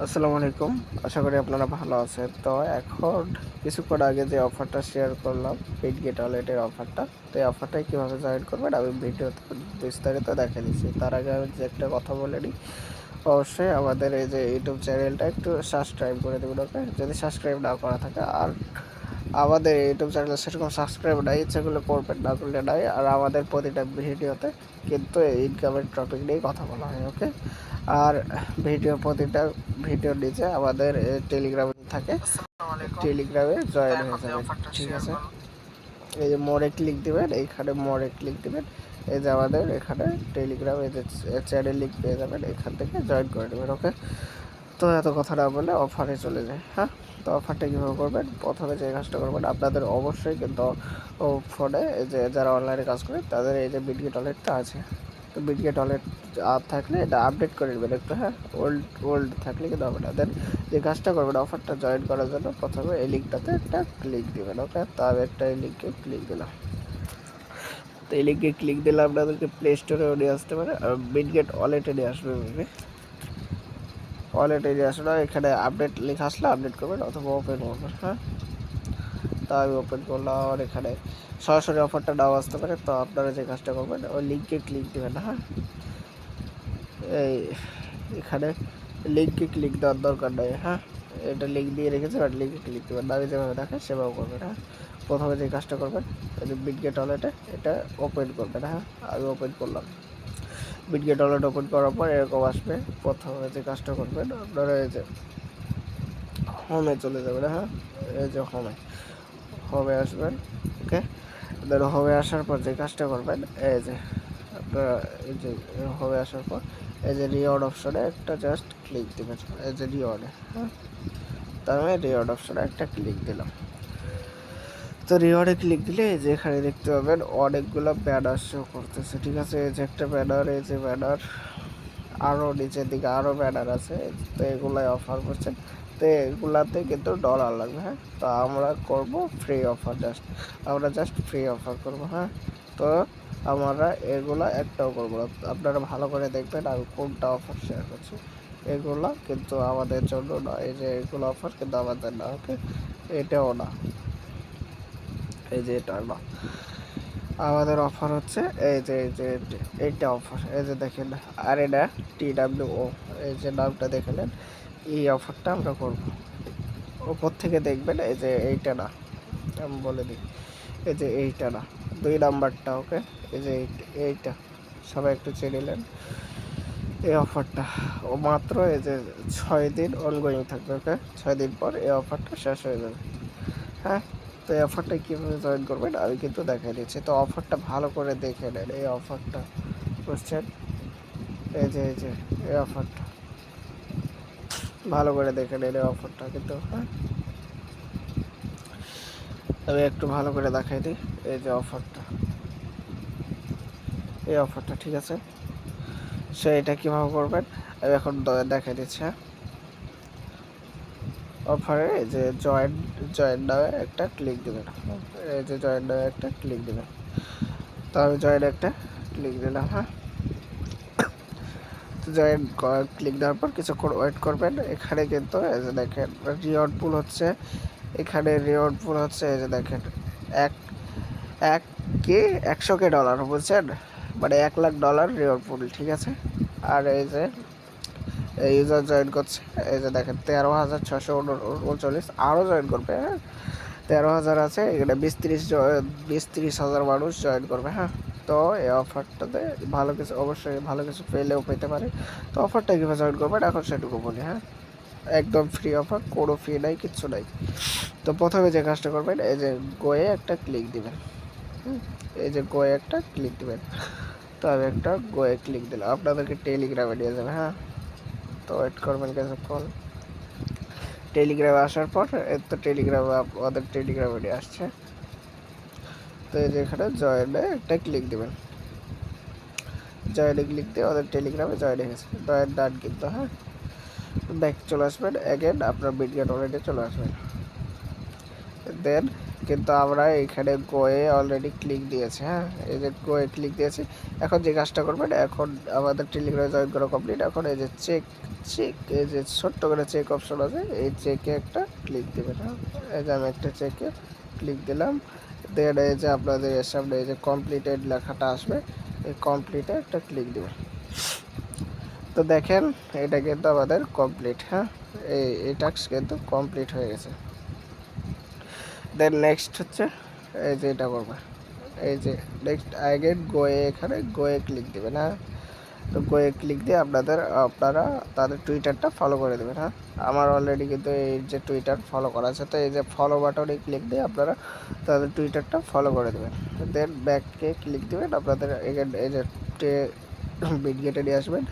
আসসালামু আলাইকুম। আশা করি আপনারা ভালো আছেন। তো এখন কিছুক্ষণ আগে যে অফারটা শেয়ার করলাম, বিটগেট ওয়ালেটের অফারটা। তো এই অফারটায় কীভাবে জয়েন করবেন আমি ভিডিওতে বিস্তারিত দেখিয়ে দিচ্ছি। তার আগে আমি যে একটা কথা বলে নিই, অবশ্যই আমাদের এই যে ইউটিউব চ্যানেলটা একটু সাবস্ক্রাইব করে দেবেন, ওকে? যদি সাবস্ক্রাইব না করা থাকে। আর আমাদের ইউটিউব চ্যানেলে সেরকম সাবস্ক্রাইব নাই, ইচ্ছেগুলো করবেন, না করলে নাই। আর আমাদের প্রতিটা ভিডিওতে কিন্তু ইনকামের টপিক নিয়েই কথা বলা হয়, ওকে? আর প্রতিটা ভিডিওর নিচে আমাদের টেলিগ্রাম থাকে, টেলিগ্রামে জয়েন হয়ে যাবেন, ঠিক আছে? এই যে মোড়ে ক্লিক দিবেন, এইখানে মোড়ে ক্লিক দিবেন, এই যে আমাদের এখানে টেলিগ্রাম এই যে চ্যানেল লিঙ্ক পেয়ে যাবেন, এখান থেকে জয়েন করে নেবেন, ওকে? তো এত কথা না বলে অফারে চলে যায়। হ্যাঁ, তো অফারটা কীভাবে করবেন, প্রথমে যে কাজটা করবেন, আপনাদের অবশ্যই কিন্তু ফোনে যে যারা অনলাইনে কাজ করে তাদের এই যে বিটগেট ওয়ালেটটা আছে। তো বিটগেট ওয়ালেট থাকলে এটা আপডেট করে নেবেন একটু। হ্যাঁ, ওল্ড থাকলে কিন্তু হবে না। দেন যে কাজটা করবেন, অফারটা জয়েন করার জন্য প্রথমে এই লিঙ্কটাতে একটা ক্লিক দেবেন, ওকে? তো আমি একটা এই লিঙ্কে ক্লিক দিলাম। তো এই লিঙ্কে ক্লিক দিলে আপনাদেরকে প্লে স্টোরেও নিয়ে আসতে পারে, আর বিটগেট ওয়ালেটে নিয়ে আসবে মেবি। ওয়ালেটে নিয়ে আসলে এখানে আপডেট লেখা আসলে আপডেট করবেন অথবা ওপেন করবেন। হ্যাঁ, তা আমি ওপেন করলাম। আর এখানে সরাসরি অফারটা নাও আসতে পারে। তো আপনারা যে কাজটা করবেন, ওই লিঙ্কে ক্লিক দেবেন। হ্যাঁ, এই এখানে লিঙ্কে ক্লিক দেওয়ার দরকার নেই। হ্যাঁ, এটা লিঙ্ক দিয়ে রেখেছে, বাট লিঙ্কে ক্লিক দেবেন না। আমি যেভাবে দেখাই সেভাবে করবেন। হ্যাঁ, প্রথমে যে কাজটা করবেন, বিটগেট ওয়ালেটে এটা ওপেন করবেন। হ্যাঁ, আমি ওপেন করলাম। বিটগেট ওয়ালেট ওপেন করার পর এরকম আসবে। প্রথমে যে কাজটা করবেন, আপনারা এই যে হোমে চলে যাবেন। হ্যাঁ, এই যে হোমে আসবেন, ওকে? দেন হোমে আসার পর যে কাজটা করবেন, এই যে আপনারা এই যে হোমে আসার পর এই যে রিওয়ার্ড অপশনে একটা জাস্ট ক্লিক দেবেন, এই যে রিওয়ার্ডে। হ্যাঁ, তার আমি রিওয়ার্ড অপশনে একটা ক্লিক দিলাম। তো রিওয়ার্ডে ক্লিক দিলে এই যে এখানে দেখতে পাবেন অনেকগুলো ব্যানার শো করতেছে, ঠিক আছে? এই যে একটা ব্যানার, এই যে ব্যানার, আরও নিচের দিকে আরও ব্যানার আছে। তো এগুলাই অফার করছে। তো এগুলাতে কিন্তু ডলার লাগবে। হ্যাঁ, তো আমরা করব ফ্রি অফার, আমরা জাস্ট ফ্রি অফার করব। হ্যাঁ, তো আমরা এগুলা একটাও করবো না। আপনারা ভালো করে দেখবেন আমি কোনটা অফার শেয়ার করছি। এগুলা কিন্তু আমাদের জন্য না, এই যে এগুলো অফার কিন্তু আমাদের না, ওকে? এটাও না, এই যে এটা না। আমাদের অফার হচ্ছে এই যে এইটা অফার, এই যে দেখেন। আর এটা TWO, এই যে নামটা দেখলেন, এই অফারটা আমরা করব। ওপর থেকে দেখবেন এই যে এইটা না, আমি বলে দিই, এই যে এইটা না, 2 নাম্বারটা, ওকে? এই যে এইটা সবাই একটু চেয়ে নিলেন। এই অফারটা মাত্র এই যে 6 দিন অনগোয়িং থাকবে, ওকে? 6 দিন পর এই অফারটা শেষ হয়ে যাবে। হ্যাঁ, তো এই অফারটা কীভাবে জয়েন করবেন আমি কিন্তু দেখাই দিচ্ছি। তো অফারটা ভালো করে দেখে নেন, এই অফারটা, বুঝছেন? এই যে এই অফারটা ভালো করে দেখে নেন, এই অফারটা কিন্তু। হ্যাঁ, আমি একটু ভালো করে দেখাই দিই। এই যে অফারটা, এই অফারটা, ঠিক আছে? সো এটা কীভাবে করবেন আমি এখন দেখাই দিচ্ছি। হ্যাঁ, অফারে এই যে জয়েন নামে একটা ক্লিক দেবেন। এই যে জয়েন নামে একটা ক্লিক দেবেন। তো আমি জয়েন একটা ক্লিক দিলাম। হ্যাঁ, তো জয়েন ক্লিক দেওয়ার পর কিছুক্ষণ ওয়েট করবেন। এখানে কিন্তু এই যে দেখেন রিওয়ার্ড পুল হচ্ছে, এখানে রিওয়ার্ড পুল হচ্ছে, এই যে দেখেন এক এক কে 100K ডলার, বুঝছেন? মানে $1,00,000 রিওয়ার্ড পুল, ঠিক আছে? আর এই যে ইউজার জয়েন করছে, এই যে দেখেন 13,639, আরও জয়েন করবে। হ্যাঁ, 13,000 আছে, এখানে 20-30 হাজার মানুষ জয়েন করবে। হ্যাঁ, তো এই অফারটাতে ভালো কিছু, অবশ্যই ভালো কিছু পেলেও পেতে পারে। তো অফারটা কীভাবে জয়েন করবেন এখন সেটুকু বলি। হ্যাঁ, একদম ফ্রি অফার, কোনো ফি নাই, কিচ্ছু নাই। তো প্রথমে যে কাজটা করবেন, এই যে গোয়ে একটা ক্লিক দিবেন। এই যে গোয়ে একটা ক্লিক দিবেন। তো আমি একটা গোয়ে ক্লিক দিলাম, আপনাদেরকে টেলিগ্রামে নিয়ে যাবে। হ্যাঁ, তো ওয়েট করবেন কিছুক্ষণ। টেলিগ্রামে আসার পর তো টেলিগ্রামে আমাদের টেলিগ্রামে নিয়ে আসছে। তো এই যে এখানে জয়েনে একটা ক্লিক দেবেন, জয়েনে ক্লিক দিয়ে ওদের টেলিগ্রামে জয়েন হয়ে গেছে, জয়েন ডান কিন্তু। হ্যাঁ, ব্যাক চলে আসবেন, অ্যাগেন আপনার বিটগেট ওয়ালেটে চলে আসবেন। দেন কিন্তু আমরা এখানে গোয়ে অলরেডি ক্লিক দিয়েছি। হ্যাঁ, এই যে গোয়ে ক্লিক দিয়েছি। এখন যে কাজটা করবেন, এখন আমাদের টেলিগ্রামে জয়েন করা কমপ্লিট। এখন এই যে চেক এই যে ছোট্ট করে চেক অপশন আছে, এই চেকে একটা ক্লিক দেবেন। হ্যাঁ, এই যে আমি একটা চেকে ক্লিক দিলাম। দেন এই যে আপনাদের সামনে এই যে কমপ্লিটেড লেখাটা আসবে, এই কমপ্লিটে একটা ক্লিক দেবেন। তো দেখেন এটা কিন্তু আমাদের কমপ্লিট। হ্যাঁ, এই টাস্ক কিন্তু কমপ্লিট হয়ে গেছে। দেন নেক্সট হচ্ছে এই যে এটা করবে, এই যে নেক্সট আগের গোয়ে, এখানে গোয়ে ক্লিক দেবেন। হ্যাঁ, তো গোয়ে ক্লিক দিয়ে আপনারা তাদের টুইটারটা ফলো করে দেবেন। হ্যাঁ, আমার অলরেডি কিন্তু এই যে টুইটার ফলো করা আছে, তো এই যে ফলো বাটনে ক্লিক দিয়ে আপনারা তাদের টুইটারটা ফলো করে দেবেন। দেন ব্যাককে ক্লিক দেবেন, আপনাদের এই যে বিটগেটে নিয়ে আসবেন।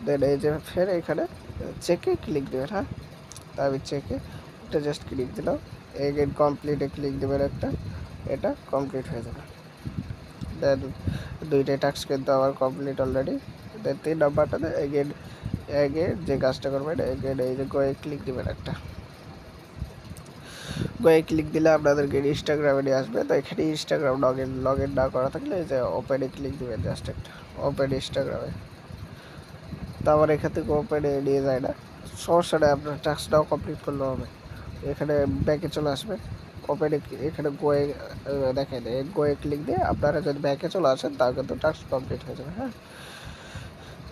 দেন এই যে ফের এখানে চেকে ক্লিক দেবেন। হ্যাঁ, তা আমি চেকে এটা জাস্ট ক্লিক দিলাম। এগেন কমপ্লিটে ক্লিক দেবেন একটা, এটা কমপ্লিট হয়ে যাবে। দেন দুইটাই টাস্ক কিন্তু আমার কমপ্লিট অলরেডি। দেন 3 নাম্বারটাতে এগেন যে কাজটা করবেন, এগেন এই যে গোয়ে ক্লিক দেবেন একটা। গোয়ে ক্লিক দিলে আপনাদেরকে ইনস্টাগ্রামে নিয়ে আসবে। তো এখানে ইনস্টাগ্রাম লগ ইন না করা থাকলে এই যে ওপেনে ক্লিক দেবেন, জাস্ট একটা ওপেন ইনস্টাগ্রামে। তো আমার এখান থেকে ওপেনে নিয়ে যায় না, সমস্যা নেই, আপনার টাস্কটাও কমপ্লিট করলে হবে। এখানে ব্যাকে চলে আসবে, ওপেনে এখানে গোয়ে দেখেন, এই গোয়ে ক্লিক দিয়ে আপনারা যদি ব্যাকে চলে আসেন তাহলে কিন্তু টাস্ক কমপ্লিট হয়ে যাবে। হ্যাঁ,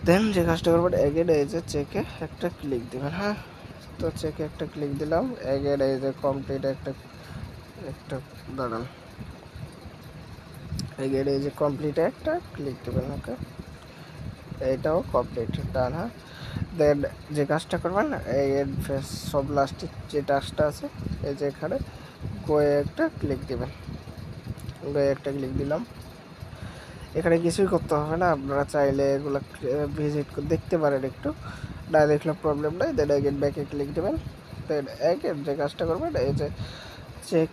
দেন যে কাজটা করবেন, এগেন এই যে চেকে একটা ক্লিক দেবেন। হ্যাঁ, তো চেকে একটা ক্লিক দিলাম। এগেন এই যে কমপ্লিট একটা একটা দাঁড়ান, এগেন এই যে কমপ্লিটে একটা ক্লিক দেবেন। ওকে, এইটাও কমপ্লিট ডান। হ্যাঁ, দেন যে কাজটা করবেন, এই সব লাস্টের যে টাস্কটা আছে, এই যে এখানে গোয়ে একটা ক্লিক দেবেন। গোয়ে একটা ক্লিক দিলাম। এখানে কিছুই করতে হবে না, আপনারা চাইলে এগুলো ভিজিট করে দেখতে পারেন একটু, না দেখলে প্রবলেম নাই। দেন এগেন ব্যাকে ক্লিক দেবেন। দেন এগেন যে কাজটা করবেন, এই যে চেক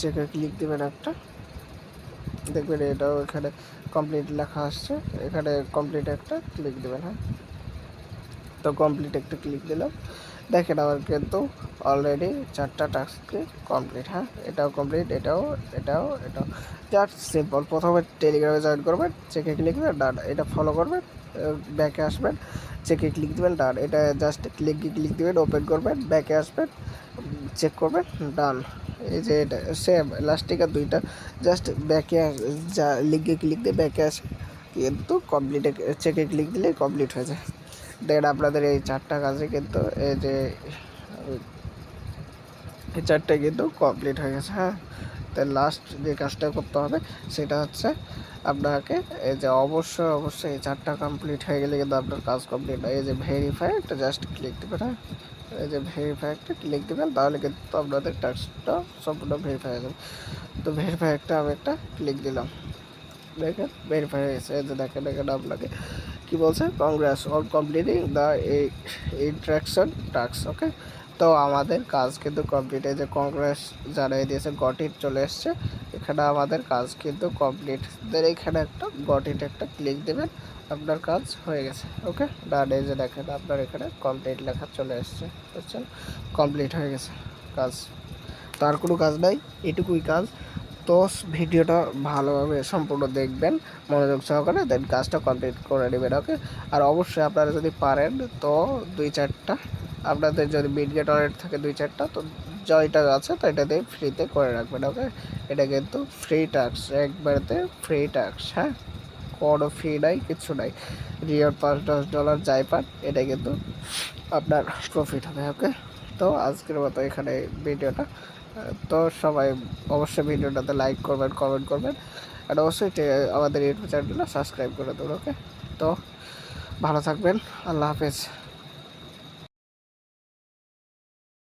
চেকে ক্লিক দেবেন একটা, দেখবেন এটাও এখানে কমপ্লিট লেখা আসছে, এখানে কমপ্লিট একটা ক্লিক দেবেন। হ্যাঁ, তো কমপ্লিট একটা ক্লিক দিলাম। দেখেন আমার কিন্তু অলরেডি 4টা টাস্কই কমপ্লিট। হ্যাঁ, এটাও কমপ্লিট, এটাও জাস্ট সিম্পল। প্রথমে টেলিগ্রামে জয়েন করবেন, চেকে ক্লিক দেবেন, ডান। এটা ফলো করবেন, ব্যাকে আসবেন, চেকে ক্লিক দেবেন, ডান। এটা জাস্ট ক্লিক দেবেন, ওপেন করবেন, ব্যাকে আসবেন, চেক করবেন, ডান। এই যে এটা সেম লাস্টিকের দুইটা, জাস্ট ব্যাকে যা লিঙ্কে ক্লিক দিয়ে ব্যাকে আসে, কিন্তু কমপ্লিটে চেকে ক্লিক দিলে কমপ্লিট হয়ে যায়। দেন আপনাদের এই 4টা কাজে কিন্তু এই 4টাই কিন্তু কমপ্লিট হয়ে গেছে। হ্যাঁ, তো লাস্ট যে কাজটা করতে হবে সেটা হচ্ছে আপনাকে এই যে অবশ্যই এই 4টা কমপ্লিট হয়ে গেলে কিন্তু আপনার কাজ কমপ্লিট হয়। এই যে ভেরিফাই একটা জাস্ট ক্লিক দেবেন। হ্যাঁ, এই যে ভেরিফাই একটা ক্লিক দেবেন, তাহলে কিন্তু আপনাদের টাস্কটা সম্পূর্ণ ভেরিফাই হয়ে যাবে। তো ভেরিফাই একটা আমি একটা ক্লিক দিলাম, দেখেন ভেরিফাই হয়ে গেছে। এই যে দেখেন এখানে আপনাকে কি বলছে, congrats on completing the instruction task. Okay, তো আমাদের কাজ কিন্তু কমপ্লিট। এই যে কংগ্রেস জানিয়ে দিয়েছে, গটিট চলে এসছে, এখানে আমাদের কাজ কিন্তু কমপ্লিট। দেন এখানে একটা গটিট একটা ক্লিক দেবেন, আপনার কাজ হয়ে গেছে। ওকে, ডান। এই যে দেখেন আপনার এখানে কমপ্লিট লেখা চলে এসছে, বুঝছেন, কমপ্লিট হয়ে গেছে কাজ। তার কোনো কাজ নাই, এটুকুই কাজ। তো ভিডিওটা ভালোভাবে সম্পূর্ণ দেখবেন মনোযোগ সহকারে, দেন কাজটা কমপ্লিট করে নেবেন। ওকে, আর অবশ্যই আপনারা যদি পারেন তো 2-4টা, আপনাদের যদি মিডগেট ওয়ালেট থাকে 2-4টা, তো জয়টা আছে তো এটা দিয়ে ফ্রিতে করে রাখবেন। ওকে, এটা কিন্তু ফ্রি টাস্ক, একবারেতে ফ্রি টাস্ক। হ্যাঁ, কোনো ফি নাই, কিছু নাই। রিওয়ার্ড $5-10 যাই পান, এটা কিন্তু আপনার প্রফিট হবে। ওকে, তো আজকের মতো এখানে ভিডিওটা। তো সবাই অবশ্যই ভিডিওটাতে লাইক করবেন, কমেন্ট করবেন, আর অবশ্যই আমাদের ইউটিউব চ্যানেলটা সাবস্ক্রাইব করে দেবেন। ওকে, তো ভালো থাকবেন, আল্লাহ হাফেজ।